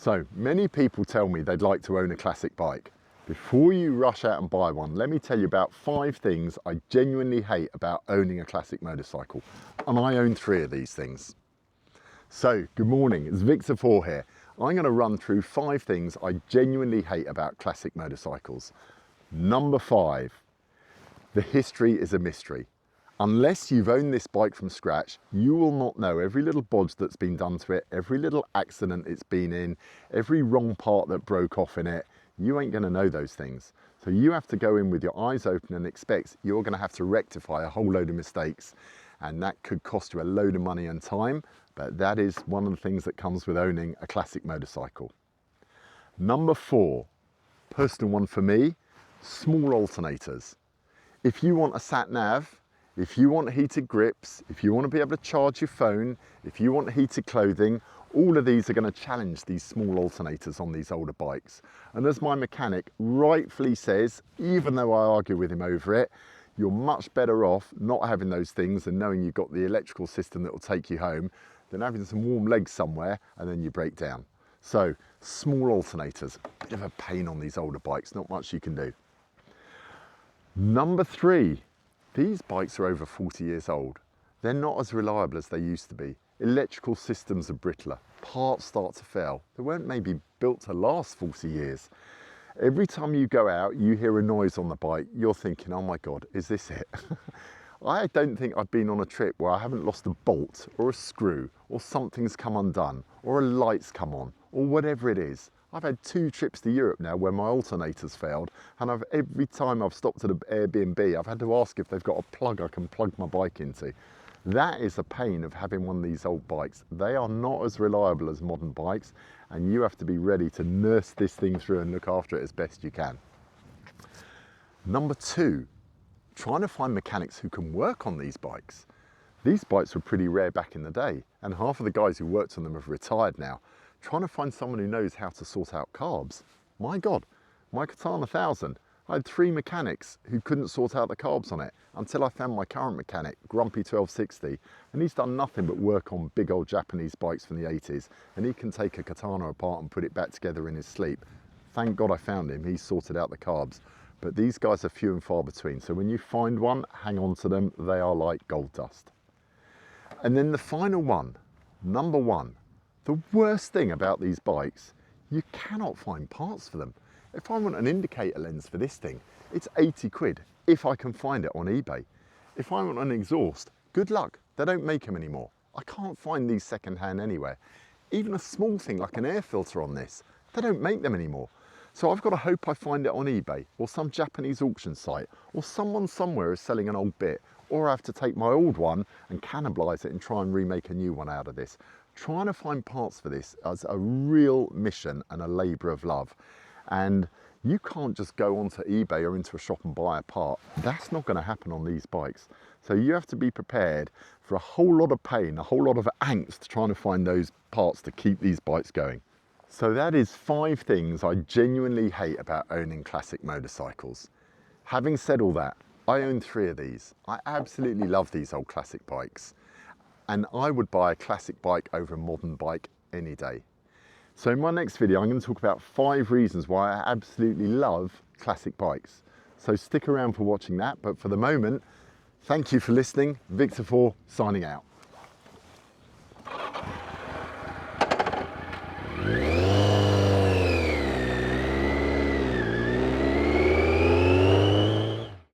So many people tell me they'd like to own a classic bike. Before you rush out and buy one, let me tell you about 5 things I genuinely hate about owning a classic motorcycle. And I own 3 of these things. So good morning, it's Victor 4 here. I'm going to run through 5 things I genuinely hate about classic motorcycles. Number 5, the history is a mystery. Unless you've owned this bike from scratch, you will not know every little bodge that's been done to it, every little accident it's been in, every wrong part that broke off in it. You ain't going to know those things. So you have to go in with your eyes open and expect you're going to have to rectify a whole load of mistakes. And that could cost you a load of money and time, but that is one of the things that comes with owning a classic motorcycle. Number 4, personal one for me, small alternators. If you want a sat nav, if you want heated grips, if you want to be able to charge your phone, if you want heated clothing, all of these are going to challenge these small alternators on these older bikes. And as my mechanic rightfully says, even though I argue with him over it, you're much better off not having those things and knowing you've got the electrical system that will take you home than having some warm legs somewhere and then you break down. So small alternators, bit of a pain on these older bikes, not much you can do. Number 3, these bikes are over 40 years old. They're not as reliable as they used to be. Electrical systems are brittler, parts start to fail. They weren't maybe built to last 40 years. Every time you go out, you hear a noise on the bike, you're thinking, oh my God, is this it? I don't think I've been on a trip where I haven't lost a bolt or a screw or something's come undone or a light's come on or whatever it is. I've had 2 trips to Europe now where my alternators failed, and every time I've stopped at an Airbnb, I've had to ask if they've got a plug I can plug my bike into. That is a pain of having one of these old bikes. They are not as reliable as modern bikes, and you have to be ready to nurse this thing through and look after it as best you can. Number 2, trying to find mechanics who can work on these bikes. These bikes were pretty rare back in the day, and half of the guys who worked on them have retired now. Trying to find someone who knows how to sort out carbs. My God, my Katana 1000, I had 3 mechanics who couldn't sort out the carbs on it until I found my current mechanic, Grumpy 1260, and he's done nothing but work on big old Japanese bikes from the 80s, and he can take a Katana apart and put it back together in his sleep. Thank God I found him, he's sorted out the carbs. But these guys are few and far between, so when you find one, hang on to them, they are like gold dust. And then the final one, number 1, the worst thing about these bikes, you cannot find parts for them. If I want an indicator lens for this thing, it's 80 quid if I can find it on eBay. If I want an exhaust, good luck, they don't make them anymore. I can't find these secondhand anywhere. Even a small thing like an air filter on this, they don't make them anymore. So I've got to hope I find it on eBay or some Japanese auction site, or someone somewhere is selling an old bit, or I have to take my old one and cannibalize it and try and remake a new one out of this. Trying to find parts for this is a real mission and a labour of love. And you can't just go onto eBay or into a shop and buy a part. That's not going to happen on these bikes. So you have to be prepared for a whole lot of pain, a whole lot of angst trying to find those parts to keep these bikes going. So that is 5 things I genuinely hate about owning classic motorcycles. Having said all that, I own 3 of these. I absolutely love these old classic bikes. And I would buy a classic bike over a modern bike any day. So in my next video, I'm going to talk about 5 reasons why I absolutely love classic bikes. So stick around for watching that. But for the moment, thank you for listening. Victor 4 signing out.